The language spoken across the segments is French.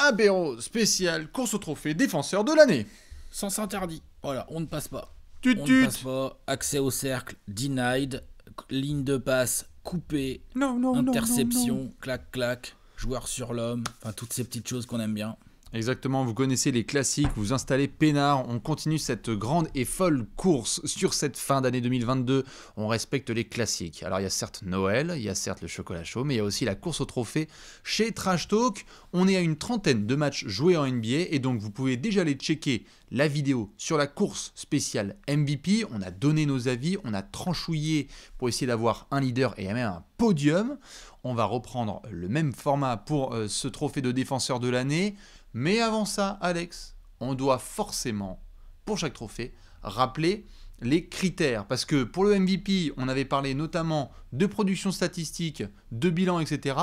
apéro spécial course au trophée défenseur de l'année. Sens interdit. Voilà, on ne passe pas. Tut, On tut. ne passe pas. Accès au cercle, denied. Ligne de passe, coupée. Non, Interception, clac, clac. Joueur sur l'homme. Enfin, toutes ces petites choses qu'on aime bien. Exactement, vous connaissez les classiques, vous installez peinard, on continue cette grande et folle course sur cette fin d'année 2022, on respecte les classiques. Alors il y a certes Noël, il y a certes le chocolat chaud, mais il y a aussi la course au trophée chez Trash Talk. On est à une trentaine de matchs joués en NBA et donc vous pouvez déjà aller checker la vidéo sur la course spéciale MVP. On a donné nos avis, on a tranchouillé pour essayer d'avoir un leader et même un podium. On va reprendre le même format pour ce trophée de défenseur de l'année. Mais avant ça, Alex, on doit forcément, pour chaque trophée, rappeler les critères. Parce que pour le MVP, on avait parlé notamment de production statistique, de bilan, etc.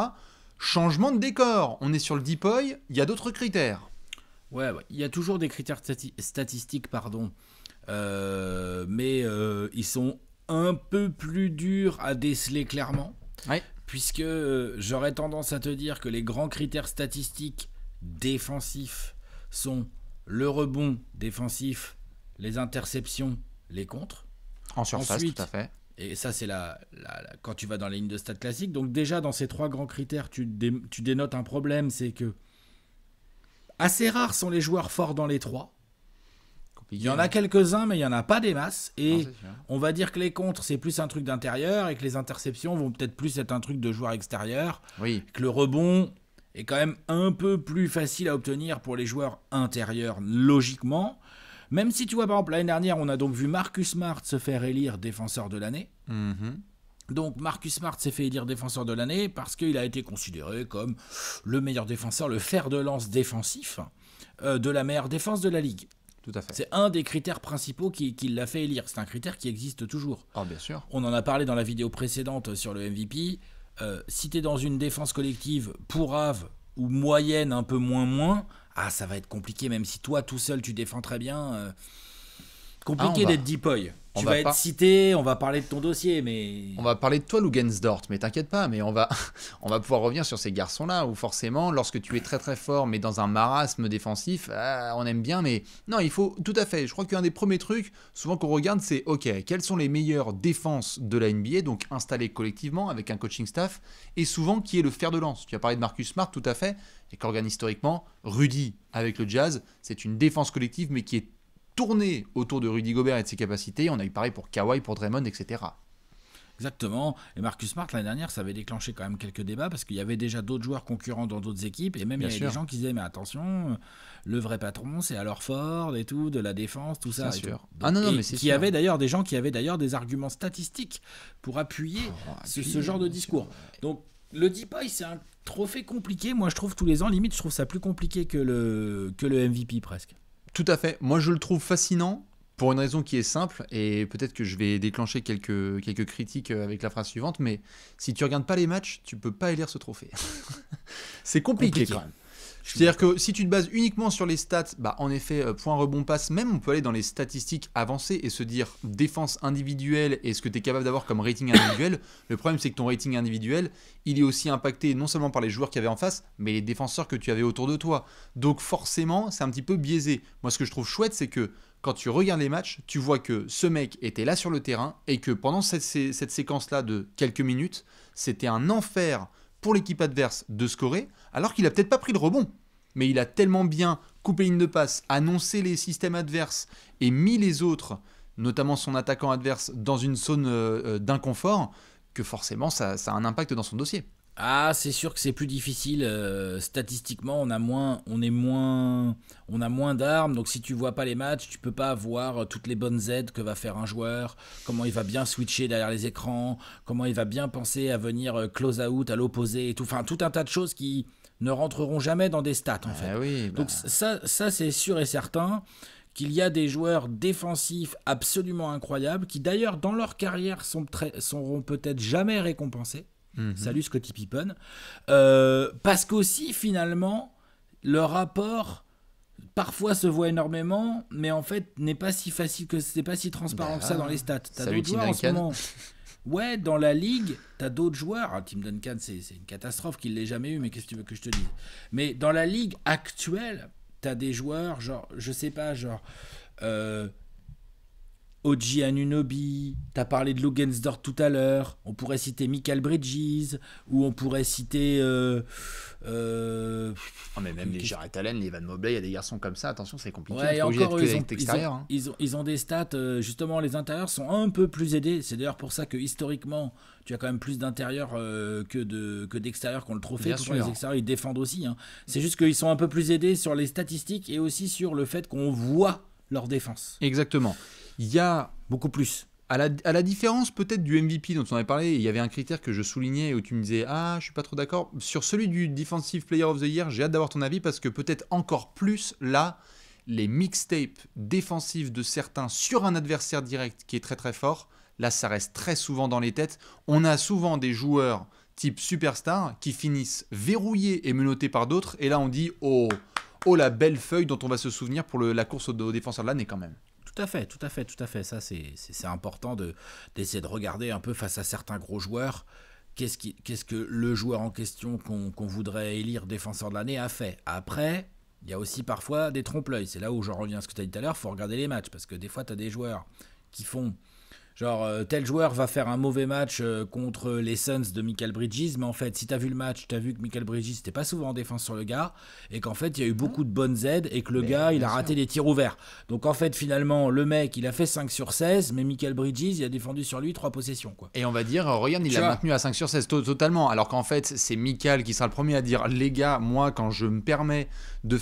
Changement de décor, on est sur le DPOY, il y a d'autres critères. Ouais, il y a toujours des critères statistiques, pardon. Mais ils sont un peu plus durs à déceler clairement. Ouais. Puisque j'aurais tendance à te dire que les grands critères statistiques défensifs sont le rebond défensif, les interceptions, les contres. En surface, Ensuite, tout à fait. Et ça, c'est quand tu vas dans les lignes de stats classiques. Donc déjà, dans ces trois grands critères, tu dénotes un problème, c'est que assez rares sont les joueurs forts dans les trois. Il y en a quelques-uns, mais il n'y en a pas des masses. Et on va dire que les contres, c'est plus un truc d'intérieur et que les interceptions vont peut-être plus être un truc de joueur extérieur. Oui. Que le rebond est quand même un peu plus facile à obtenir pour les joueurs intérieurs, logiquement. Même si tu vois, par exemple, l'année dernière, on a donc vu Marcus Smart se faire élire défenseur de l'année. Donc Marcus Smart s'est fait élire défenseur de l'année parce qu'il a été considéré comme le meilleur défenseur, le fer de lance défensif de la meilleure défense de la ligue. Tout à fait. C'est un des critères principaux qui l'a fait élire. C'est un critère qui existe toujours. Ah, bien sûr. On en a parlé dans la vidéo précédente sur le MVP. Si tu es dans une défense collective pourrave ou moyenne, un peu moins, ça va être compliqué, même si toi, tout seul, tu défends très bien. Compliqué d'être DPOY. Tu vas être cité, on va parler de ton dossier, mais... On va parler de toi, Lugensdort, mais t'inquiète pas, mais on va pouvoir revenir sur ces garçons-là, où forcément, lorsque tu es très très fort, mais dans un marasme défensif, on aime bien, mais non, il faut, tout à fait, je crois qu'un des premiers trucs, souvent qu'on regarde, c'est, ok, quelles sont les meilleures défenses de la NBA, donc installées collectivement, avec un coaching staff, et souvent, qui est le fer de lance. Tu as parlé de Marcus Smart, tout à fait, et qu'on regarde historiquement, Rudy, avec le Jazz, c'est une défense collective, mais qui est tourné autour de Rudy Gobert et de ses capacités. On a eu pareil pour Kawhi, pour Draymond, etc. Exactement. Et Marcus Smart, l'année dernière, ça avait déclenché quand même quelques débats parce qu'il y avait déjà d'autres joueurs concurrents dans d'autres équipes. Et même il y avait des gens qui disaient, mais attention, le vrai patron, c'est alors Ford et tout, de la défense, tout ça. C'est sûr. Donc, ah non, mais c'est sûr. Il y avait d'ailleurs des gens qui avaient d'ailleurs des arguments statistiques pour appuyer ce genre de discours. Donc, le DPOY, c'est un trophée compliqué. Moi, je trouve tous les ans, limite, je trouve ça plus compliqué que le MVP presque. Tout à fait. Moi, je le trouve fascinant pour une raison qui est simple, et peut-être que je vais déclencher quelques critiques avec la phrase suivante, mais si tu regardes pas les matchs, tu peux pas élire ce trophée. C'est compliqué quand même. C'est-à-dire que si tu te bases uniquement sur les stats, en effet, point, rebond, passe, même on peut aller dans les statistiques avancées et se dire défense individuelle et ce que tu es capable d'avoir comme rating individuel. Le problème, c'est que ton rating individuel, il est aussi impacté non seulement par les joueurs qu'il y avait en face, mais les défenseurs que tu avais autour de toi. Donc forcément, c'est un petit peu biaisé. Moi, ce que je trouve chouette, c'est que quand tu regardes les matchs, tu vois que ce mec était là sur le terrain et que pendant cette séquence-là de quelques minutes, c'était un enfer pour l'équipe adverse de scorer, alors qu'il a peut-être pas pris le rebond. Mais il a tellement bien coupé ligne de passe, annoncé les systèmes adverses et mis les autres, notamment son attaquant adverse, dans une zone d'inconfort, que forcément ça a un impact dans son dossier. Ah, c'est sûr que c'est plus difficile. Statistiquement, on a moins d'armes. Donc, si tu vois pas les matchs, tu peux pas voir toutes les bonnes aides que va faire un joueur, comment il va bien switcher derrière les écrans, comment il va bien penser à venir close out à l'opposé et tout. Enfin, tout un tas de choses qui ne rentreront jamais dans des stats en fait. Oui, Donc, ça c'est sûr et certain qu'il y a des joueurs défensifs absolument incroyables qui d'ailleurs dans leur carrière seront peut-être jamais récompensés. Salut Scottie Pippen. Parce qu'aussi, finalement, leur rapport parfois se voit énormément, mais en fait n'est pas si facile que c'est pas si transparent que ça dans les stats. T'as d'autres joueurs en ce moment. Ouais, dans la ligue, t'as d'autres joueurs. Ah, Tim Duncan, c'est une catastrophe qu'il l'ait jamais eu, mais qu'est-ce que tu veux que je te dise? Mais dans la ligue actuelle, t'as des joueurs, genre, je sais pas, genre, euh, Oji Anunoby, t'as parlé de Lugensdorf tout à l'heure, on pourrait citer Michael Bridges, ou on pourrait citer... Oh, mais même les Jarrett Allen, les Van Mobley, il y a des garçons comme ça, attention, c'est compliqué. Ouais, et Pas obligé encore, d'être que extérieur. Hein. ils ont des stats, justement, les intérieurs sont un peu plus aidés. C'est d'ailleurs pour ça que historiquement, tu as quand même plus d'intérieurs que d'extérieurs qui ont le trophée. Bien Pourtant, sûr. les extérieurs, ils défendent aussi. Hein. C'est juste qu'ils sont un peu plus aidés sur les statistiques et aussi sur le fait qu'on voit leur défense. Exactement. Il y a, Beaucoup plus. à la différence peut-être du MVP dont on avait parlé, il y avait un critère que je soulignais où tu me disais « Ah, je suis pas trop d'accord ». Sur celui du Defensive Player of the Year, j'ai hâte d'avoir ton avis parce que peut-être encore plus là, les mixtapes défensifs de certains sur un adversaire direct qui est très très fort, là ça reste très souvent dans les têtes. On a souvent des joueurs type superstar qui finissent verrouillés et menottés par d'autres et là on dit « Oh, oh la belle feuille dont on va se souvenir pour la course au défenseur de l'année quand même ». Tout à fait, tout à fait, tout à fait. Ça, c'est important d'essayer de regarder un peu face à certains gros joueurs. Qu'est-ce que le joueur en question qu'on voudrait élire défenseur de l'année a fait. Après, il y a aussi parfois des trompe-l'œil. C'est là où j'en reviens à ce que tu as dit tout à l'heure. Il faut regarder les matchs parce que des fois, tu as des joueurs qui font... Genre, tel joueur va faire un mauvais match contre les Suns de Michael Bridges, mais en fait, si t'as vu le match, t'as vu que Michael Bridges n'était pas souvent en défense sur le gars, et qu'en fait, il y a eu beaucoup de bonnes aides, et que le gars, il a raté des tirs ouverts. Donc en fait, finalement, le mec, il a fait 5 sur 16, mais Michael Bridges, il a défendu sur lui 3 possessions, quoi. Et on va dire, Ryan, il l'a maintenu à 5 sur 16 totalement. Alors qu'en fait, c'est Michael qui sera le premier à dire les gars, moi, quand je me permets de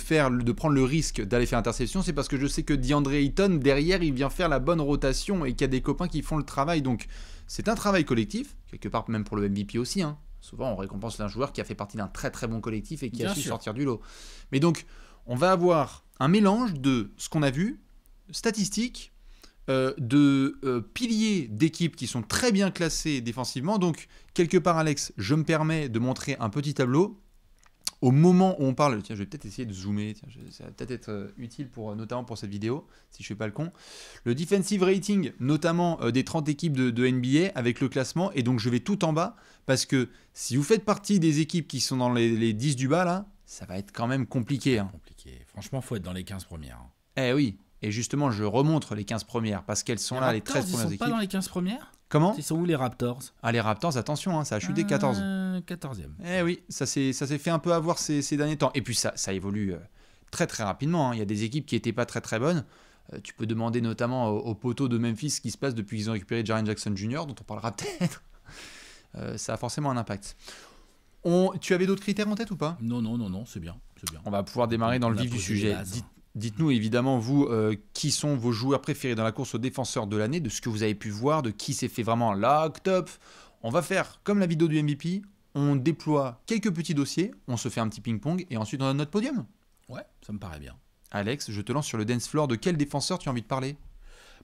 prendre le risque d'aller faire interception, c'est parce que je sais que DeAndre Ayton, derrière, il vient faire la bonne rotation et qu'il y a des copains qui font le travail. Donc, c'est un travail collectif, quelque part même pour le MVP aussi. Hein. Souvent, on récompense un joueur qui a fait partie d'un très très bon collectif et qui a su sortir du lot. Mais donc, on va avoir un mélange de ce qu'on a vu, statistiques, de piliers d'équipes qui sont très bien classés défensivement. Donc, quelque part, Alex, je me permets de montrer un petit tableau. Au moment où on parle, tiens, je vais peut-être essayer de zoomer, tiens, ça va peut-être être utile notamment pour cette vidéo, si je fais pas le con. Le defensive rating, notamment des 30 équipes de NBA avec le classement, et donc je vais tout en bas, parce que si vous faites partie des équipes qui sont dans les 10 du bas, là, ça va être quand même compliqué. Hein. Franchement, il faut être dans les 15 premières. Hein. Eh oui, et justement, je remontre les 15 premières, parce qu'elles sont là, les 13 premières équipes. Ils sont pas dans les 15 premières ? Comment ? Ils sont où les Raptors ? Ah, les Raptors, attention, hein, ça a chuté 14. 14e. Eh oui, ça s'est fait un peu avoir ces derniers temps. Et puis ça évolue très très rapidement. Hein. Il y a des équipes qui n'étaient pas très très bonnes. Tu peux demander notamment aux poteaux de Memphis ce qui se passe depuis qu'ils ont récupéré Jaren Jackson Jr., dont on parlera peut-être. Ça a forcément un impact. Tu avais d'autres critères en tête ou pas ? Non, c'est bien. On va pouvoir démarrer dans le vif du sujet. Dites-nous évidemment, vous, qui sont vos joueurs préférés dans la course au défenseur de l'année, de ce que vous avez pu voir, de qui s'est fait vraiment top. On va faire comme la vidéo du MVP, on déploie quelques petits dossiers, on se fait un petit ping-pong et ensuite on a notre podium. Ouais, ça me paraît bien. Alex, je te lance sur le dance floor. De quel défenseur tu as envie de parler ?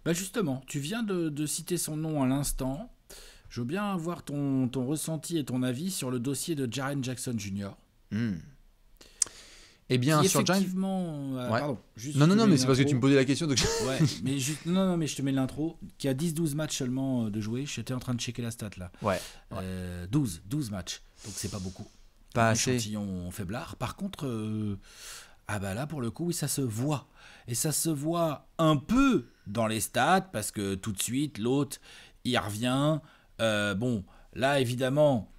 Bah justement, tu viens de citer son nom à l'instant. Je veux bien avoir ton ressenti et ton avis sur le dossier de Jaren Jackson Jr. Eh bien, sur effectivement, ouais. Pardon. Non, mais c'est parce que tu me posais la question. Donc... ouais, mais mais je te mets l'intro. Qui a 10-12 matchs seulement de jouer. J'étais en train de checker la stat là. Ouais. 12 matchs. Donc c'est pas beaucoup. Pas assez. Échantillon faiblard. Par contre, là pour le coup, oui, ça se voit. Et ça se voit un peu dans les stats parce que tout de suite, l'autre, il revient. Là évidemment.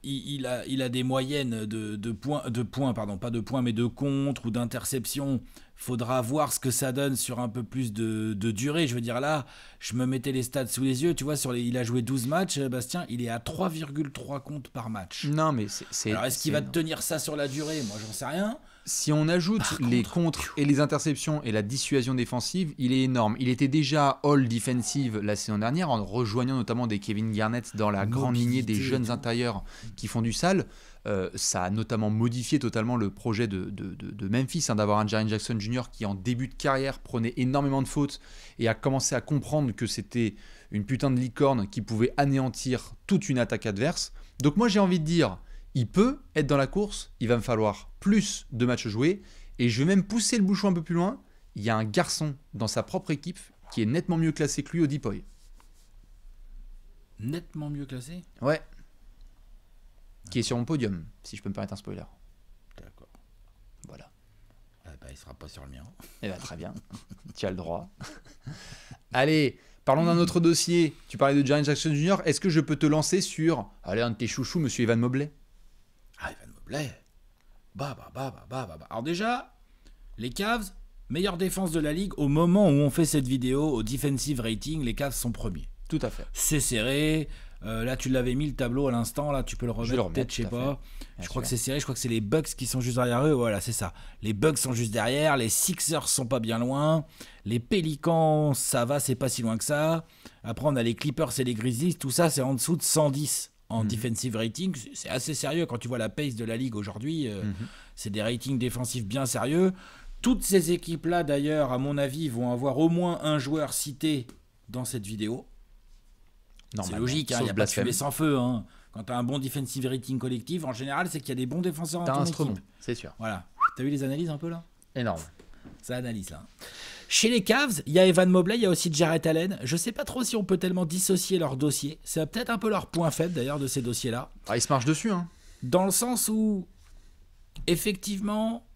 Il a des moyennes de points, pas de points, mais de contre ou d'interception. Faudra voir ce que ça donne sur un peu plus de durée. Je veux dire, là, je me mettais les stats sous les yeux. Tu vois, il a joué 12 matchs, Bastien, il est à 3,3 comptes par match. Non, mais c'est. Alors, est-ce qu'il va tenir ça sur la durée ? Moi, j'en sais rien. Si on ajoute les contres et les interceptions et la dissuasion défensive, il est énorme. Il était déjà all defensive la saison dernière en rejoignant notamment des Kevin Garnett dans la grande lignée des jeunes intérieurs qui font du sale. Ça a notamment modifié totalement le projet de Memphis, d'avoir un Jaren Jackson Jr. qui en début de carrière prenait énormément de fautes et a commencé à comprendre que c'était une putain de licorne qui pouvait anéantir toute une attaque adverse. Donc moi j'ai envie de dire, il peut être dans la course, il va me falloir plus de matchs joués et je vais même pousser le bouchon un peu plus loin. Il y a un garçon dans sa propre équipe qui est nettement mieux classé que lui au Depoy. Nettement mieux classé. Ouais. Qui est sur mon podium, si je peux me permettre un spoiler. D'accord. Voilà. Il sera pas sur le mien. Eh ben, très bien. Tu as le droit. Allez, parlons d'un autre dossier. Tu parlais de Jaren Jackson Jr. Est-ce que je peux te lancer sur un de tes chouchous, monsieur Evan Mobley? Ah, Evan Mobley. Alors déjà, les Cavs, meilleure défense de la ligue. Au moment où on fait cette vidéo, au defensive rating, les Cavs sont premiers. Tout à fait. C'est serré. Là, tu l'avais mis le tableau à l'instant. Là, tu peux le remettre. Peut-être, je sais pas. Je crois que c'est serré. Je crois que c'est les Bucks qui sont juste derrière eux. Voilà, c'est ça. Les Bucks sont juste derrière. Les Sixers sont pas bien loin. Les Pelicans, ça va, c'est pas si loin que ça. Après, on a les Clippers et les Grizzlies. Tout ça, c'est en dessous de 110 en defensive rating. C'est assez sérieux quand tu vois la pace de la ligue aujourd'hui. C'est des ratings défensifs bien sérieux. Toutes ces équipes-là, d'ailleurs, à mon avis, vont avoir au moins un joueur cité dans cette vidéo. C'est logique, il n'y a pas de fumée sans feu. Hein. Quand tu as un bon defensive rating collectif, en général, c'est qu'il y a des bons défenseurs dans ton équipe. C'est sûr. Voilà. Tu as vu les analyses un peu là? Énorme. Ça analyse là. Chez les Cavs, il y a Evan Mobley, il y a aussi Jarrett Allen. Je ne sais pas trop si on peut tellement dissocier leurs dossiers. C'est peut-être un peu leur point faible d'ailleurs de ces dossiers-là. Ils se marchent dessus. Hein. Dans le sens où, effectivement,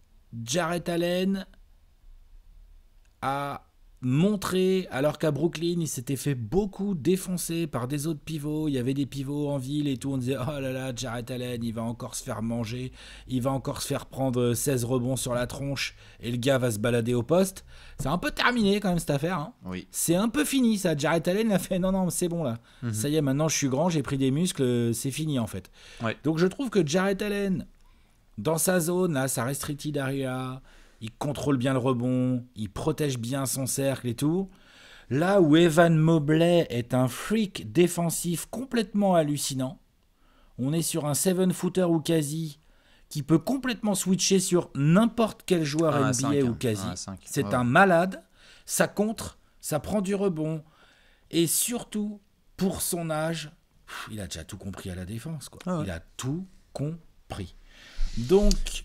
Jarrett Allen a montré, alors qu'à Brooklyn, il s'était fait beaucoup défoncer par des autres pivots. Il y avait des pivots en ville et tout. On disait, oh là là, Jarrett Allen, il va encore se faire manger. Il va encore se faire prendre 16 rebonds sur la tronche et le gars va se balader au poste. C'est un peu terminé quand même cette affaire. Hein. Oui. C'est un peu fini ça. Jarrett Allen a fait, non, c'est bon là. Ça y est, maintenant je suis grand, j'ai pris des muscles, c'est fini en fait. Ouais. Donc je trouve que Jarrett Allen, dans sa zone, là, sa restricted area, il contrôle bien le rebond, il protège bien son cercle et tout. Là où Evan Mobley est un freak défensif complètement hallucinant, on est sur un 7-footer ou quasi qui peut complètement switcher sur n'importe quel joueur NBA 5, ou quasi. C'est un malade, ça contre, ça prend du rebond et surtout, pour son âge, il a déjà tout compris à la défense. Quoi. Il a tout compris. Donc,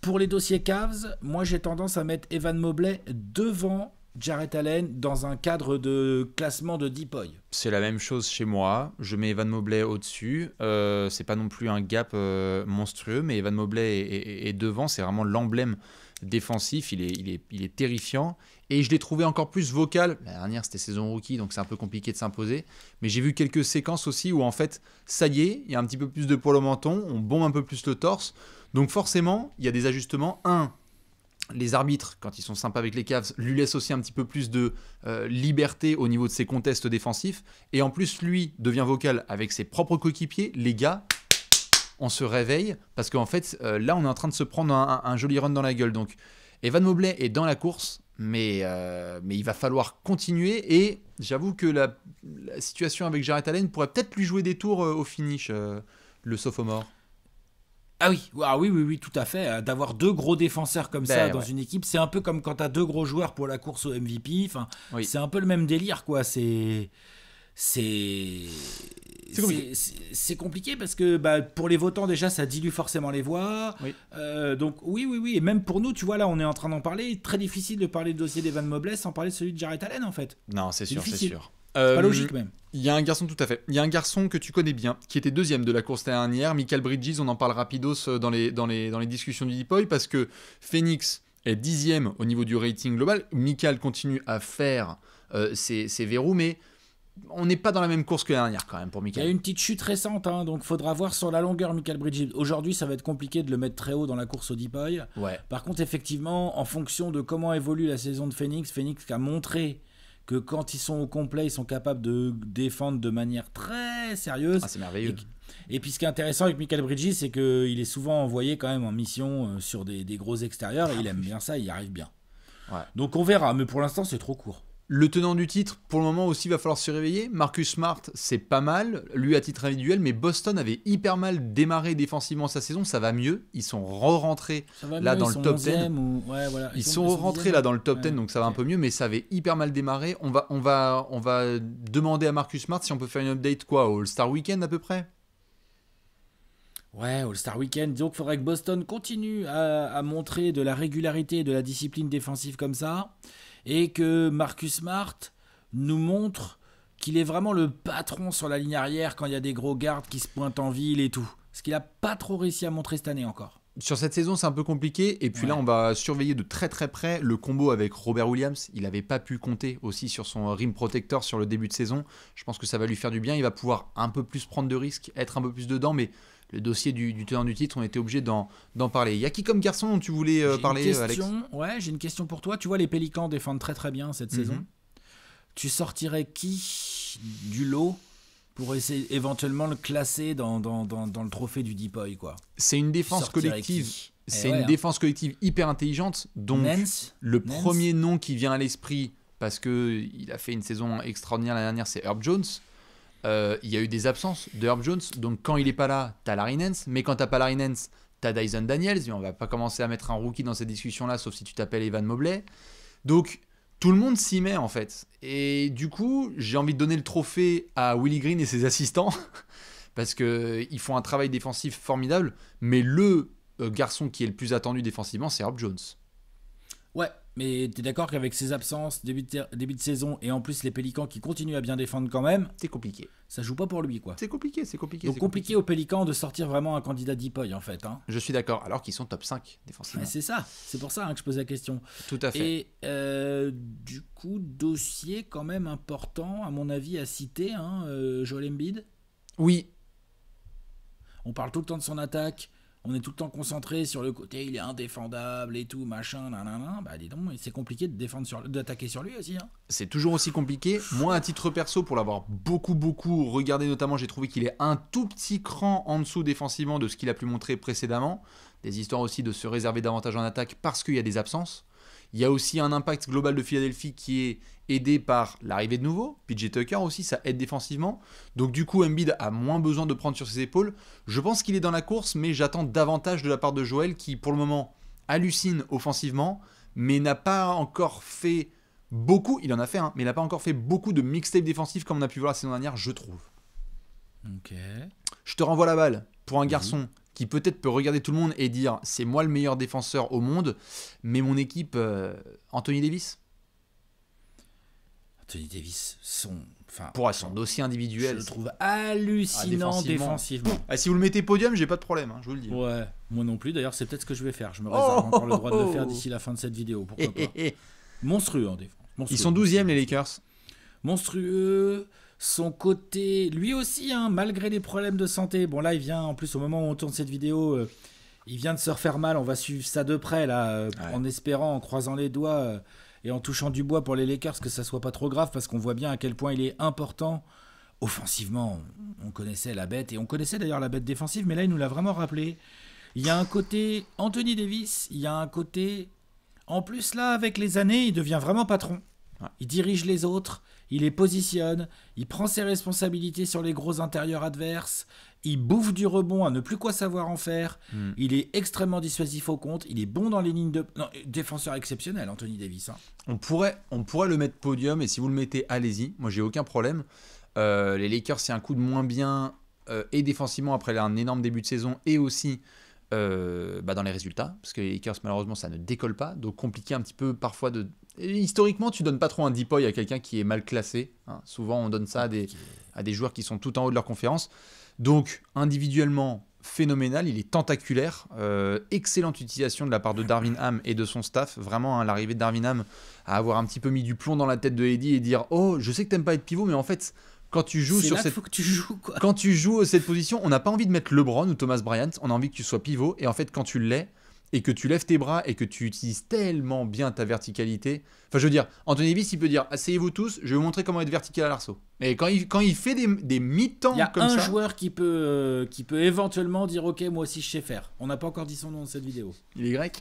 pour les dossiers Cavs, moi j'ai tendance à mettre Evan Mobley devant Jarrett Allen dans un cadre de classement de Deepoy. C'est la même chose chez moi. Je mets Evan Mobley au-dessus. C'est pas non plus un gap monstrueux, mais Evan Mobley est devant. C'est vraiment l'emblème défensif. Il est terrifiant. Et je l'ai trouvé encore plus vocal. La dernière, c'était saison rookie, donc c'est un peu compliqué de s'imposer. Mais j'ai vu quelques séquences aussi où, en fait, ça y est, il y a un petit peu plus de poil au menton. On bombe un peu plus le torse. Donc forcément, il y a des ajustements. Les arbitres, quand ils sont sympas avec les Cavs, lui laissent aussi un petit peu plus de liberté au niveau de ses contests défensifs. Et en plus, lui devient vocal avec ses propres coéquipiers. Les gars, on se réveille parce qu'en fait, là, on est en train de se prendre un joli run dans la gueule. Donc, Evan Mobley est dans la course, mais il va falloir continuer. Et j'avoue que la situation avec Jarrett Allen pourrait peut-être lui jouer des tours au finish, le sophomore. Ah oui, tout à fait. D'avoir deux gros défenseurs comme ça dans une équipe, c'est un peu comme quand tu as deux gros joueurs pour la course au MVP. Enfin, c'est un peu le même délire, quoi. C'est compliqué parce que pour les votants, déjà, ça dilue forcément les voix. Oui. Donc, oui. Et même pour nous, tu vois, là, on est en train d'en parler. Très difficile de parler du dossier d'Evan Mobley sans parler de celui de Jarrett Allen, en fait. Non, c'est sûr. C'est pas logique même. Il y a un garçon, tout à fait. Il y a un garçon que tu connais bien, qui était deuxième de la course dernière, Mikal Bridges. On en parle rapidos dans les discussions du Deepoy parce que Phoenix est 10e au niveau du rating global. Mikal continue à faire ses verrous, mais on n'est pas dans la même course que la dernière quand même pour Mikal. Il y a une petite chute récente, hein, donc faudra voir sur la longueur Mikal Bridges. Aujourd'hui, ça va être compliqué de le mettre très haut dans la course au Deepoy. Ouais. Par contre, effectivement, en fonction de comment évolue la saison de Phoenix a montré que quand ils sont au complet, ils sont capables de défendre de manière très sérieuse. Ah, c'est merveilleux. Et puis ce qui est intéressant avec Mikal Bridges, c'est qu'il est souvent envoyé quand même en mission sur des gros extérieurs, et il aime bien ça, il y arrive bien. Ouais. Donc on verra, mais pour l'instant c'est trop court. Le tenant du titre, pour le moment aussi, va falloir se réveiller. Marcus Smart, c'est pas mal, lui à titre individuel, mais Boston avait hyper mal démarré défensivement sa saison, ça va mieux. Ils sont re-rentrés là dans le top 10. Ils sont re-rentrés là dans le top 10, donc ça va un peu mieux, mais ça avait hyper mal démarré. On va demander à Marcus Smart si on peut faire une update au All-Star Weekend à peu près. Ouais, All-Star Weekend. Donc, il faudrait que Boston continue à montrer de la régularité et de la discipline défensive comme ça. Et que Marcus Smart nous montre qu'il est vraiment le patron sur la ligne arrière quand il y a des gros gardes qui se pointent en ville et tout. Ce qu'il n'a pas trop réussi à montrer cette année encore. Sur cette saison, c'est un peu compliqué. Et puis là, on va surveiller de très très près le combo avec Robert Williams. Il n'avait pas pu compter aussi sur son rim protector sur le début de saison. Je pense que ça va lui faire du bien. Il va pouvoir un peu plus prendre de risques, être un peu plus dedans. Mais le dossier du tenant du titre, on était obligé d'en parler. Il y a qui comme garçon dont tu voulais parler, Alex ? Ouais, j'ai une question pour toi. Tu vois, les Pélicans défendent très très bien cette saison. Tu sortirais qui du lot pour essayer éventuellement le classer dans le trophée du Deepoy, quoi. C'est une défense collective. C'est une défense collective hyper intelligente. Donc Nance, premier nom qui vient à l'esprit, parce qu'il a fait une saison extraordinaire l'année dernière, c'est Herb Jones. Il y a eu des absences de Herb Jones. Donc quand il n'est pas là, t'as Larry Nance. Mais quand t'as pas Larry Nance, t'as Dyson Daniels. Mais on va pas commencer à mettre un rookie dans cette discussion-là, sauf si tu t'appelles Evan Mobley. Donc tout le monde s'y met en fait. Et du coup, j'ai envie de donner le trophée à Willie Green et ses assistants parce qu'ils font un travail défensif formidable. Mais le garçon qui est le plus attendu défensivement, c'est Herb Jones. Ouais, mais t'es d'accord qu'avec ses absences, début de saison, et en plus les Pélicans qui continuent à bien défendre quand même, c'est compliqué. Ça joue pas pour lui, quoi. C'est compliqué. Donc compliqué aux Pélicans de sortir vraiment un candidat Deepoy, en fait. Hein. Je suis d'accord, alors qu'ils sont top 5 défensivement. Mais c'est ça, c'est pour ça que je pose la question. Tout à fait. Et du coup, dossier quand même important, à mon avis, à citer, hein, Joel Embiid. Oui. On parle tout le temps de son attaque. On est tout le temps concentré sur le côté, il est indéfendable et tout, machin, nanana. Bah dis donc, c'est compliqué d'attaquer sur lui aussi. Hein. C'est toujours aussi compliqué. Moi, à titre perso, pour l'avoir beaucoup regardé notamment, j'ai trouvé qu'il est un tout petit cran en dessous défensivement de ce qu'il a pu montrer précédemment. Des histoires aussi de se réserver davantage en attaque parce qu'il y a des absences. Il y a aussi un impact global de Philadelphie qui est aidé par l'arrivée de nouveaux. PJ Tucker aussi, ça aide défensivement. Donc du coup, Embiid a moins besoin de prendre sur ses épaules. Je pense qu'il est dans la course, mais j'attends davantage de la part de Joel qui, pour le moment, hallucine offensivement, mais n'a pas encore fait beaucoup. Il en a fait un, mais il n'a pas encore fait beaucoup de mixtapes défensifs comme on a pu voir la saison dernière, je trouve. Ok. Je te renvoie la balle pour un garçon qui peut-être peut regarder tout le monde et dire c'est moi le meilleur défenseur au monde, mais mon équipe, Anthony Davis. Anthony Davis, son dossier individuel, je le trouve hallucinant défensivement. Si vous le mettez podium, j'ai pas de problème, je vous le dis. Ouais, moi non plus. D'ailleurs, c'est peut-être ce que je vais faire. Je me réserve encore le droit de le faire d'ici la fin de cette vidéo. Pourquoi pas. Monstrueux en défense. Ils sont 12e les Lakers. Monstrueux. Son côté, lui aussi, hein, malgré les problèmes de santé. Bon là, il vient, en plus au moment où on tourne cette vidéo, il vient de se refaire mal. On va suivre ça de près là, en espérant, en croisant les doigts et en touchant du bois pour les Lakers que ça soit pas trop grave, parce qu'on voit bien à quel point il est important. Offensivement, on connaissait la bête, et on connaissait d'ailleurs la bête défensive, mais là il nous l'a vraiment rappelé. Il y a un côté Anthony Davis, il y a un côté, en plus là avec les années, il devient vraiment patron. Il dirige les autres, il les positionne, il prend ses responsabilités sur les gros intérieurs adverses, il bouffe du rebond à ne plus quoi savoir en faire, il est extrêmement dissuasif au compte, il est bon dans les lignes de... Non, défenseur exceptionnel, Anthony Davis. Hein. On pourrait le mettre podium, et si vous le mettez, allez-y, moi j'ai aucun problème. Les Lakers, c'est un coup de moins bien, et défensivement après un énorme début de saison, et aussi dans les résultats, parce que les Lakers malheureusement ça ne décolle pas, donc compliqué un petit peu parfois de... Historiquement, tu donnes pas trop un Deepoy à quelqu'un qui est mal classé. Hein. Souvent, on donne ça à des joueurs qui sont tout en haut de leur conférence. Donc, individuellement, phénoménal. Il est tentaculaire. Excellente utilisation de la part de Darvin Ham et de son staff. Vraiment, l'arrivée de Darvin Ham à avoir un petit peu mis du plomb dans la tête de Eddie et dire « Oh, je sais que t'aimes pas être pivot, mais en fait, quand tu joues quand tu joues cette position, on n'a pas envie de mettre LeBron ou Thomas Bryant. On a envie que tu sois pivot. Et en fait, quand tu l'es, et que tu lèves tes bras et que tu utilises tellement bien ta verticalité. Enfin, je veux dire, Anthony Davis, il peut dire « Asseyez-vous tous, je vais vous montrer comment être vertical à l'arceau. » Et quand il fait des mi-temps comme ça... Il y a un joueur qui peut éventuellement dire « Ok, moi aussi je sais faire ». On n'a pas encore dit son nom dans cette vidéo. Il est grec.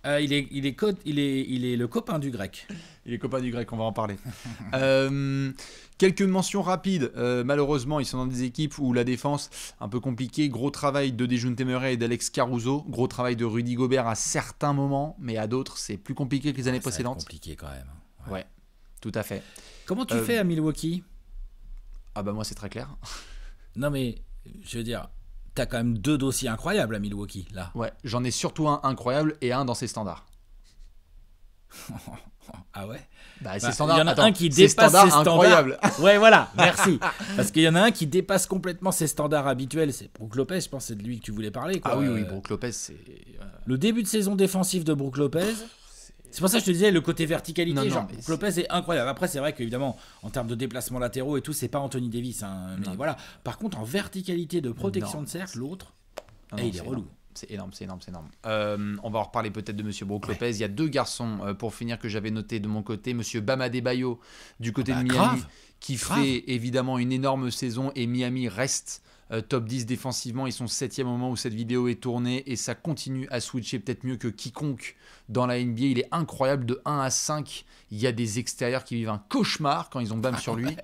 Il est le copain du grec. Il est copain du grec, on va en parler. Quelques mentions rapides. Malheureusement, ils sont dans des équipes où la défense, un peu compliquée. Gros travail de Dejounte Murray et d'Alex Caruso. Gros travail de Rudy Gobert à certains moments, mais à d'autres, c'est plus compliqué que les années précédentes. C'est compliqué quand même. Ouais, tout à fait. Comment tu fais à Milwaukee ? Ah bah moi, c'est très clair. Non mais, je veux dire... T'as quand même 2 dossiers incroyables à Milwaukee, là. Ouais, j'en ai surtout un incroyable et un dans ses standards. Ah ouais. C'est standard. Il y en a Attends, un qui dépasse ses standards. Incroyable. Ouais, voilà, merci. Parce qu'il y en a un qui dépasse complètement ses standards habituels. C'est Brook Lopez, je pense, c'est de lui que tu voulais parler. Quoi. Ah oui, Brook Lopez, c'est. Le début de saison défensif de Brook Lopez. C'est pour ça que je te disais, le côté verticalité, Brook Lopez est incroyable. Après, c'est vrai qu'évidemment, en termes de déplacements latéraux et tout, c'est pas Anthony Davis. Hein, mais voilà. Par contre, en verticalité de protection de cercle, l'autre, il est relou. C'est énorme. On va en reparler peut-être de Monsieur Brook Lopez. Il y a 2 garçons, pour finir, que j'avais noté de mon côté. Monsieur Bam Adebayo, du côté de Miami, qui fait évidemment une énorme saison. Et Miami reste top 10 défensivement. Ils sont 7e au moment où cette vidéo est tournée. Et ça continue à switcher peut-être mieux que quiconque dans la NBA. Il est incroyable. De 1 à 5, il y a des extérieurs qui vivent un cauchemar quand ils ont Bam sur lui.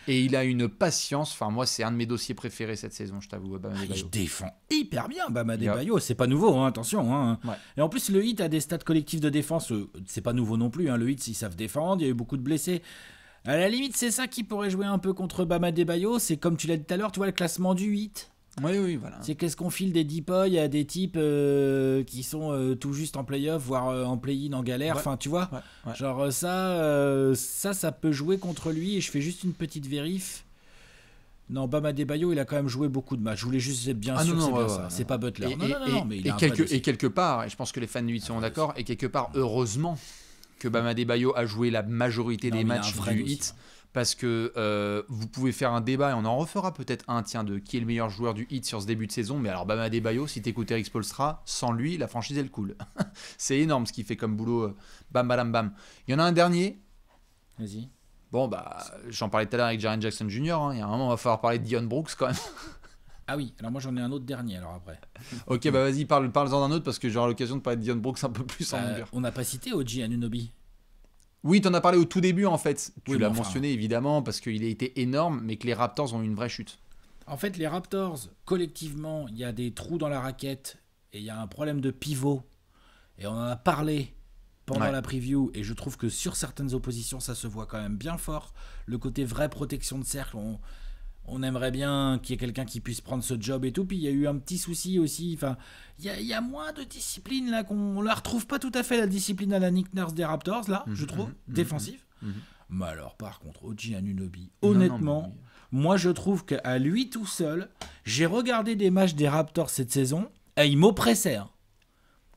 Et il a une patience. Enfin, moi, c'est un de mes dossiers préférés cette saison, je t'avoue. Bam Adebayo. Il défend hyper bien, Bam Adebayo. C'est pas nouveau, hein, attention. Hein. Ouais. Et en plus, le Heat a des stats collectifs de défense. C'est pas nouveau non plus. Hein. Le Heat, ils savent défendre. Il y a eu beaucoup de blessés. À la limite, c'est ça qui pourrait jouer un peu contre Bam Adebayo. C'est comme tu l'as dit tout à l'heure, tu vois le classement du Heat. Oui, voilà. C'est qu'est-ce qu'on file des deepoys à des types qui sont tout juste en play-off, voire en play-in, en galère. Enfin, tu vois. Ouais. Genre ça peut jouer contre lui. Et je fais juste une petite vérif. Non, Bam Adebayo, il a quand même joué beaucoup de matchs. Je voulais juste être bien sûr que c'est bien ça. C'est pas Butler. Mais il a quelque part, et je pense que les fans du Heat seront d'accord, et quelque part, heureusement que Bam Adebayo a joué la majorité des matchs du Heat. Parce que vous pouvez faire un débat, et on en refera peut-être un, de qui est le meilleur joueur du Heat sur ce début de saison. Mais alors Bam Adebayo, si t'écoutes Eric Spoelstra, sans lui, la franchise elle coule. C'est énorme ce qu'il fait comme boulot. Bam, bam, bam. Il y en a un dernier. Vas-y. Bon, j'en parlais tout à l'heure avec Jaren Jackson Jr. Il y a un moment, il va falloir parler de Dillon Brooks quand même. Ah oui, alors moi j'en ai un autre dernier alors après. Ok, vas-y, parle-en d'un autre parce que j'aurai l'occasion de parler de Dillon Brooks un peu plus en longueur. On n'a pas cité OG Anunoby. Oui, t'en as parlé au tout début en fait. Tu l'as mentionné évidemment parce qu'il a été énorme, mais que les Raptors ont eu une vraie chute. En fait, les Raptors, collectivement, il y a des trous dans la raquette et il y a un problème de pivot. Et on en a parlé pendant la preview et je trouve que sur certaines oppositions, ça se voit quand même bien fort. Le côté vraie protection de cercle, on aimerait bien qu'il y ait quelqu'un qui puisse prendre ce job et tout. Puis il y a eu un petit souci aussi. Enfin, il y a moins de discipline là qu'on la retrouve pas tout à fait la discipline à la Nick Nurse des Raptors là, je trouve, défensive. Mais alors par contre, OG Anunoby, honnêtement, moi je trouve qu'à lui tout seul, j'ai regardé des matchs des Raptors cette saison et il m'oppressait. Hein.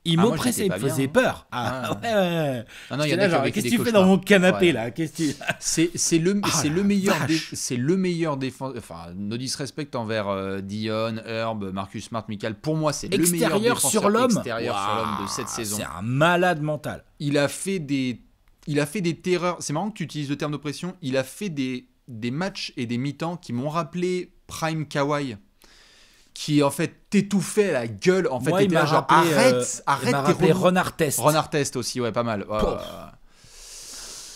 Il m'oppressait, il me faisait peur. Ouais. Non, il y a qu'est-ce que tu fais dans mon canapé là? C'est le meilleur défense. Enfin, no disrespect envers Dion, Herb, Marcus Smart, Michael. Pour moi, c'est le meilleur défenseur sur l'homme de cette saison. C'est un malade mental. Il a fait des terreurs. C'est marrant que tu utilises le terme d'oppression. Il a fait des matchs et des mi-temps qui m'ont rappelé Prime Kawhi. Qui en fait t'étouffait la gueule. En fait, moi, il m'a genre arrête. Il m'a rappelé Ron Artest. Ron Artest aussi, ouais, pas mal.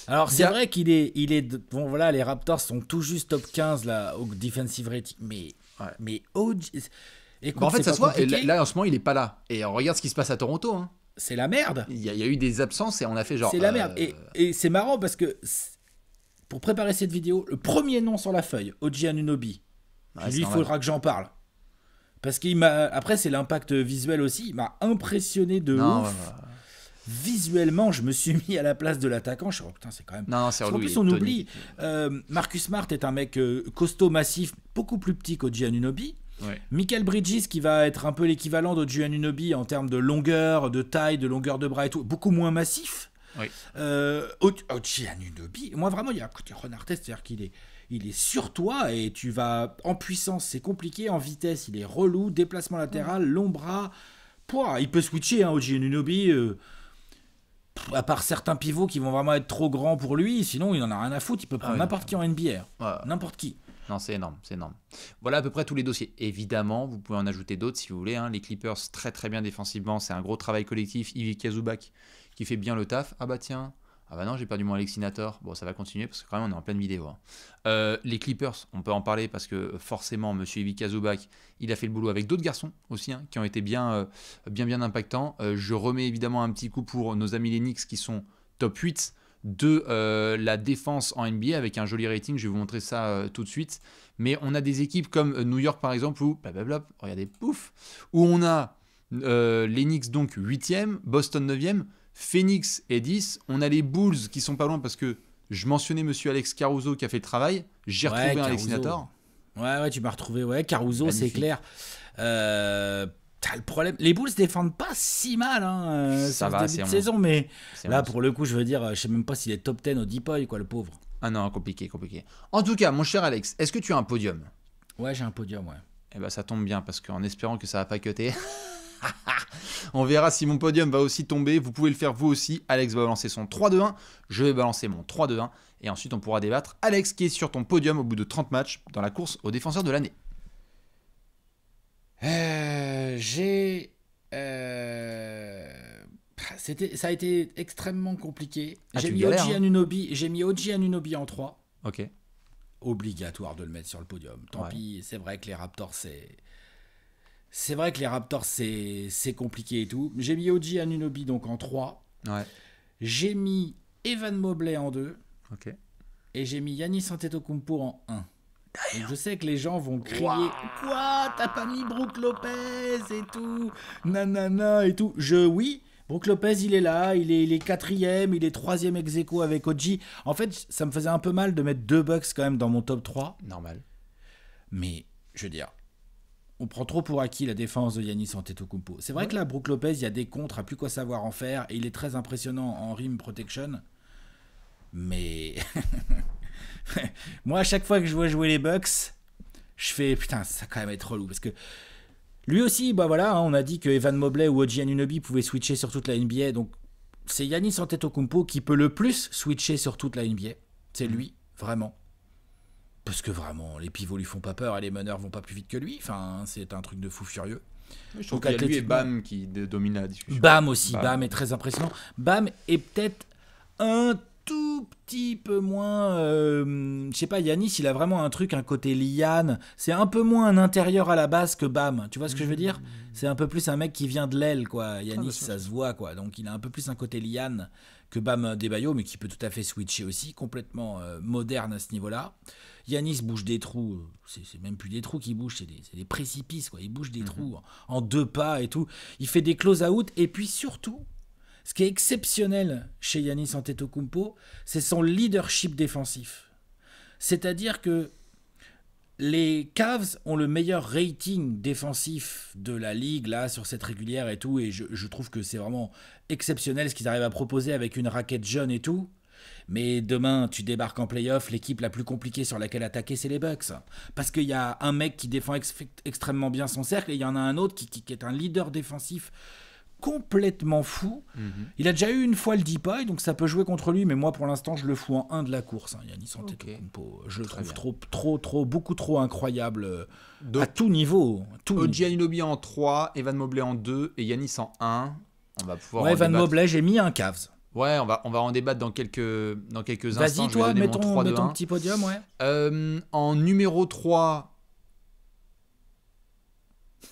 Alors c'est vrai qu'il est bon voilà, les Raptors sont tout juste top 15 là au defensive rating, mais écoute, en fait ça se voit. Là en ce moment il est pas là. Et on regarde ce qui se passe à Toronto. Hein. C'est la merde. Il y a eu des absences et on a fait genre. C'est la merde. Et c'est marrant parce que pour préparer cette vidéo, le premier nom sur la feuille, OG Anunoby. Lui, il faudra que j'en parle. Parce qu'il m'a. Après, c'est l'impact visuel aussi. Il m'a impressionné de ouf. Visuellement, je me suis mis à la place de l'attaquant. Je suis putain, c'est quand même. Non, c'est relou. En plus, on oublie. Marcus Smart est un mec costaud, massif, beaucoup plus petit qu'OG Anunoby. Ouais. Michael Bridges, qui va être un peu l'équivalent d'OG Anunoby en termes de longueur, de taille, de longueur de bras et tout, beaucoup moins massif. Oui. OG Anunoby, moi vraiment, il y a un côté Ron Artest, c'est-à-dire qu'il est. Il est sur toi et tu vas en puissance, c'est compliqué, en vitesse, il est relou, déplacement latéral, long bras. Il peut switcher, OG Anunoby, à part certains pivots qui vont vraiment être trop grands pour lui, sinon il en a rien à foutre, il peut prendre n'importe qui en NBA, n'importe qui. Non, c'est énorme. Voilà à peu près tous les dossiers. Évidemment, vous pouvez en ajouter d'autres si vous voulez. Hein. Les Clippers, très très bien défensivement, c'est un gros travail collectif. Ivica Zubac qui fait bien le taf. Ah bah tiens. Ah bah non, j'ai perdu mon Alexinator. Bon, ça va continuer parce que quand même on est en pleine vidéo. Hein. Les Clippers, on peut en parler parce que forcément, monsieur Ivica Zubac, il a fait le boulot avec d'autres garçons aussi, qui ont été bien impactants. Je remets évidemment un petit coup pour nos amis les Knicks qui sont top 8 de la défense en NBA avec un joli rating. Je vais vous montrer ça tout de suite. Mais on a des équipes comme New York par exemple où, regardez, pouf, où on a les Knicks donc 8e, Boston 9e, Phoenix est 10. On a les Bulls qui sont pas loin parce que je mentionnais monsieur Alex Caruso qui a fait le travail. J'ai retrouvé un Alex Nator. Ouais, tu m'as retrouvé. Ouais, Caruso, Magnifique. c'est clair. T'as le problème. Les Bulls défendent pas si mal Ça sur va, ce début de c'est saison, mais là, bon. pour le coup, je veux dire, je sais même pas s'il est top 10 au Deepoy, quoi, le pauvre. Ah non, compliqué. En tout cas, mon cher Alex, est-ce que tu as un podium? Ouais, j'ai un podium, ouais. Eh ben, ça tombe bien parce qu'en espérant que ça va pas cutter, on verra si mon podium va aussi tomber. Vous pouvez le faire vous aussi. Alex va balancer son 3-2-1. Je vais balancer mon 3-2-1. Et ensuite, on pourra débattre. Alex, qui est sur ton podium au bout de 30 matchs dans la course au défenseur de l'année? Ça a été extrêmement compliqué. Ah, J'ai tu mis galères, OG hein. Anunoby en 3. Ok. Obligatoire de le mettre sur le podium. Tant Ouais. pis, c'est vrai que les Raptors, c'est compliqué et tout. J'ai mis OG Anunoby donc en 3. Ouais. J'ai mis Evan Mobley en 2. Ok. Et j'ai mis Giannis Antetokounmpo en 1. Donc je sais que les gens vont crier Waouh. Quoi, t'as pas mis Brook Lopez et tout, nanana et tout. Oui, Brook Lopez il est là, il est quatrième, il est troisième ex aequo avec OG. En fait, ça me faisait un peu mal de mettre 2 Bucks quand même dans mon top 3. Normal. Mais je veux dire, on prend trop pour acquis la défense de Giannis Antetokounmpo. C'est vrai que là, Brook Lopez, il y a des contres à plus quoi savoir en faire et il est très impressionnant en rim protection. Mais moi, à chaque fois que je vois jouer les Bucks, je fais putain, ça va quand même être relou parce que lui aussi, bah voilà, on a dit que Evan Mobley ou OG Anunoby pouvaient switcher sur toute la NBA, donc c'est Giannis Antetokounmpo qui peut le plus switcher sur toute la NBA. C'est lui, vraiment. Parce que vraiment, les pivots lui font pas peur et les meneurs vont pas plus vite que lui. Enfin, c'est un truc de fou furieux. Je trouve Donc, qu'il y a lui et athlétiquement- Bam qui domine la discussion. Bam aussi, Bam. Bam est très impressionnant. Bam est peut-être un tout petit peu moins... je sais pas, Yanis, il a vraiment un côté liane. C'est un peu moins un intérieur à la base que Bam. Tu vois ce que je veux dire? C'est un peu plus un mec qui vient de l'aile, quoi. Yanis, bien sûr. ça se voit, quoi. Donc il a un peu plus un côté liane que Bam Adebayo, mais qui peut tout à fait switcher aussi, complètement moderne à ce niveau-là. Yanis bouge des trous, c'est même plus des trous qui bougent, c'est des précipices, quoi. Il bouge des trous en 2 pas et tout. Il fait des close-out, et puis surtout, ce qui est exceptionnel chez Giannis Antetokounmpo, c'est son leadership défensif. C'est-à-dire que les Cavs ont le meilleur rating défensif de la ligue là sur cette régulière et tout, et je trouve que c'est vraiment exceptionnel ce qu'ils arrivent à proposer avec une raquette jeune et tout. Mais demain, tu débarques en playoff, l'équipe la plus compliquée sur laquelle attaquer, c'est les Bucks. Parce qu'il y a un mec qui défend extrêmement bien son cercle, et il y en a un autre qui est un leader défensif complètement fou. Il a déjà eu une fois le Deepoy, donc ça peut jouer contre lui, mais moi pour l'instant je le fous en 1 de la course. Giannis Antetokounmpo, je le Très trouve bien. beaucoup trop incroyable Donc, à tout niveau. OG Anunoby en 3, Evan Mobley en 2 et Giannis en 1. On va pouvoir Ouais, en Van débattre. Mobley, j'ai mis un Cavs. Ouais, on va en débattre dans quelques instants. Vas-y, Je vais toi, donner mets mon ton 3-2-1. petit podium, ouais. En numéro 3.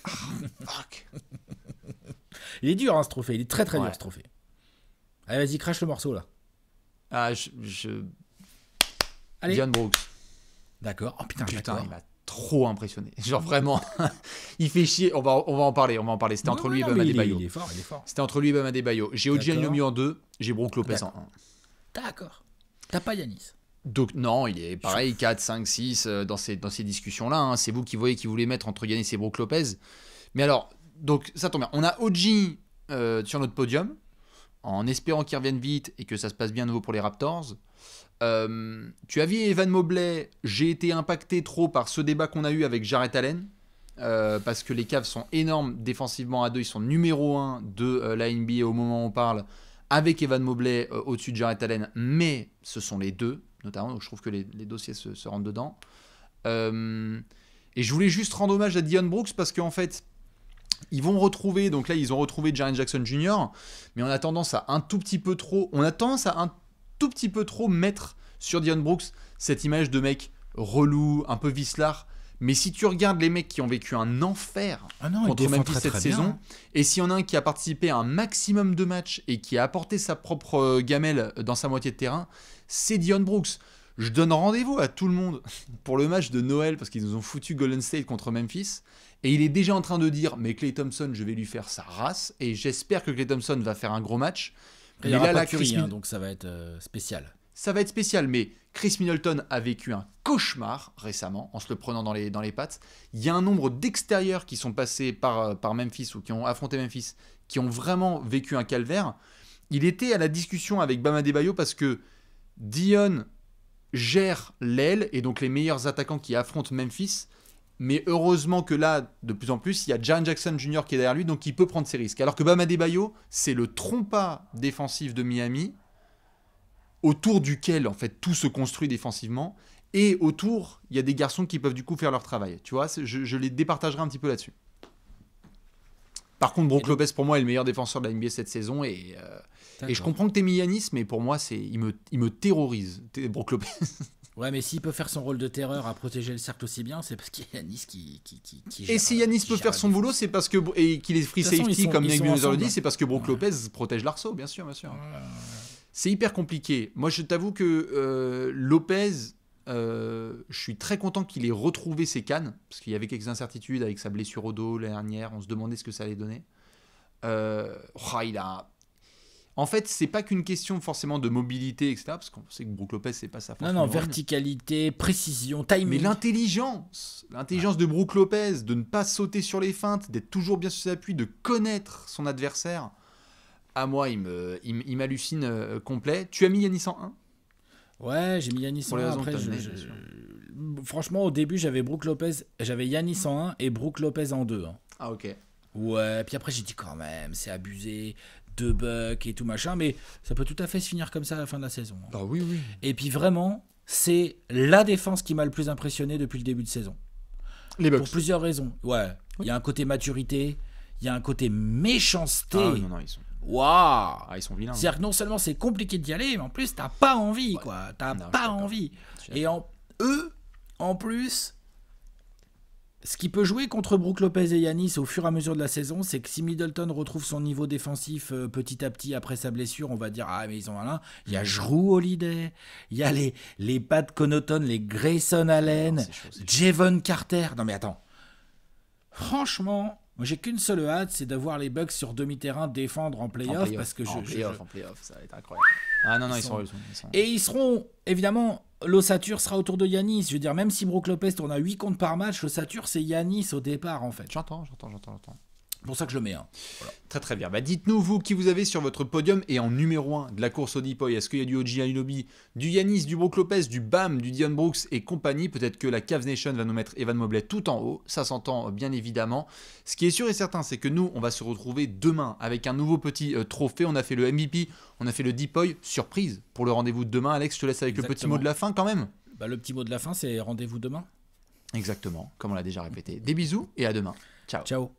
Fuck. Il est dur, hein, ce trophée. Il est très très Ouais. dur, ce trophée. Allez, vas-y, crache le morceau, là. Ah, Allez. Dion Brooks. D'accord. Oh putain, Putain, d'accord. il m'a trop impressionné. Genre vraiment, il fait chier. On va en parler. C'était entre lui et Bam Adebayo. Il est fort, il est fort. C'était entre lui et Bam Adebayo. J'ai OG D'accord. Anunoby en 2. J'ai Brook Lopez en 1. D'accord. T'as pas Yanis. Donc non, il est pareil, 4, 5, 6 dans ces discussions-là. Hein. C'est vous qui voyez qui voulez mettre entre Giannis et Brook Lopez. Mais alors, donc ça tombe bien. On a OG sur notre podium, en espérant qu'il revienne vite et que ça se passe bien de nouveau pour les Raptors. Tu as vu Evan Mobley, j'ai été impacté trop par ce débat qu'on a eu avec Jarrett Allen. Parce que les Cavs sont énormes défensivement à 2, ils sont numéro 1 de la NBA au moment où on parle, avec Evan Mobley au-dessus de Jarrett Allen, mais ce sont les deux, notamment, donc je trouve que les dossiers se rentrent dedans. Et je voulais juste rendre hommage à Dion Brooks parce qu'en fait, ils vont retrouver, donc là ils ont retrouvé Jaren Jackson Jr., mais on a tendance à un tout petit peu trop mettre sur Dion Brooks cette image de mec relou, un peu vicelard. Mais si tu regardes les mecs qui ont vécu un enfer contre Memphis cette saison, et s'il y en a un qui a participé à un maximum de matchs et qui a apporté sa propre gamelle dans sa moitié de terrain, c'est Dion Brooks. Je donne rendez-vous à tout le monde pour le match de Noël parce qu'ils nous ont foutu Golden State contre Memphis. Et il est déjà en train de dire « Mais Klay Thompson, je vais lui faire sa race. » Et j'espère que Klay Thompson va faire un gros match. Il y aura pas Curry, donc ça va être spécial. Ça va être spécial, mais Chris Middleton a vécu un cauchemar récemment en se le prenant dans les pattes. Il y a un nombre d'extérieurs qui sont passés par Memphis ou qui ont affronté Memphis, qui ont vraiment vécu un calvaire. Il était à la discussion avec Bam Adebayo parce que Dion gère l'aile et donc les meilleurs attaquants qui affrontent Memphis. Mais heureusement que là, de plus en plus, il y a Jaren Jackson Jr. qui est derrière lui, donc il peut prendre ses risques. Alors que Bam Adebayo, c'est le trompas défensif de Miami, autour duquel en fait tout se construit défensivement, et autour il y a des garçons qui peuvent du coup faire leur travail, tu vois, je les départagerai un petit peu là-dessus. Par contre, Brook Lopez pour moi est le meilleur défenseur de la NBA cette saison, et je comprends que t'aies mis Giannis, mais pour moi il me terrorise, Brook Lopez. Ouais, mais s'il peut faire son rôle de terreur à protéger le cercle aussi bien, c'est parce qu'il y a Giannis qui et si Giannis peut faire son boulot, c'est parce que et qu'il est free safety comme Nick Budenholzer le dit, c'est parce que Brook Lopez protège l'arceau, bien sûr. C'est hyper compliqué. Moi, je t'avoue que Lopez, je suis très content qu'il ait retrouvé ses cannes, parce qu'il y avait quelques incertitudes avec sa blessure au dos l'année dernière. On se demandait ce que ça allait donner. En fait, c'est pas qu'une question forcément de mobilité, etc. Parce qu'on sait que Brook Lopez, c'est pas sa force. Non, verticalité, précision, timing. Mais l'intelligence de Brook Lopez, de ne pas sauter sur les feintes, d'être toujours bien sur ses appuis, de connaître son adversaire. À moi, il m'hallucine complet. Tu as mis Giannis en 1 ? Ouais, j'ai mis Giannis en 1. Après, franchement, au début, j'avais Giannis en 1 et Brook Lopez en 2. Hein. Ah, ok. Ouais, puis après, j'ai dit quand même, c'est abusé, 2 bucks et tout machin, mais ça peut tout à fait se finir comme ça à la fin de la saison. Hein. Bah oui. Et puis vraiment, c'est la défense qui m'a le plus impressionné depuis le début de saison. Les Bucks. Pour plusieurs raisons. Ouais, il y a un côté maturité, il y a un côté méchanceté. Ah non, ils sont... Waouh, ils sont vilains. C'est-à-dire que non seulement c'est compliqué d'y aller, mais en plus t'as pas envie, quoi. T'as pas envie. Et en plus, ce qui peut jouer contre Brook Lopez et Giannis au fur et à mesure de la saison, c'est que si Middleton retrouve son niveau défensif petit à petit après sa blessure, on va dire mais ils ont un. Il y a Jrue Holiday, il y a les Pat Connaughton, les Grayson Allen, Javon Carter. Non mais attends. Franchement. Moi, j'ai qu'une seule hâte, c'est d'avoir les Bucks sur demi-terrain défendre en play-off. Parce que en play-off, ça va être incroyable. Ah non, ils sont... Et ils seront, évidemment, l'ossature sera autour de Giannis. Je veux dire, même si Brook Lopez tourne à 8 comptes par match, l'ossature, c'est Giannis au départ, en fait. J'entends. C'est pour ça que je le mets. Hein. Voilà. Très bien. Bah, dites-nous, vous, qui vous avez sur votre podium et en numéro 1 de la course au Depoy. Est-ce qu'il y a du OG Anunoby, du Giannis, du Brook Lopez, du Bam, du Dillon Brooks et compagnie? Peut-être que la Cavs Nation va nous mettre Evan Mobley tout en haut. Ça s'entend bien évidemment. Ce qui est sûr et certain, c'est que nous, on va se retrouver demain avec un nouveau petit trophée. On a fait le MVP, on a fait le Depoy. Surprise pour le rendez-vous de demain. Alex, je te laisse avec le petit mot de la fin quand même. Bah, le petit mot de la fin, c'est rendez-vous demain. Exactement, comme on l'a déjà répété. Des bisous et à demain. Ciao.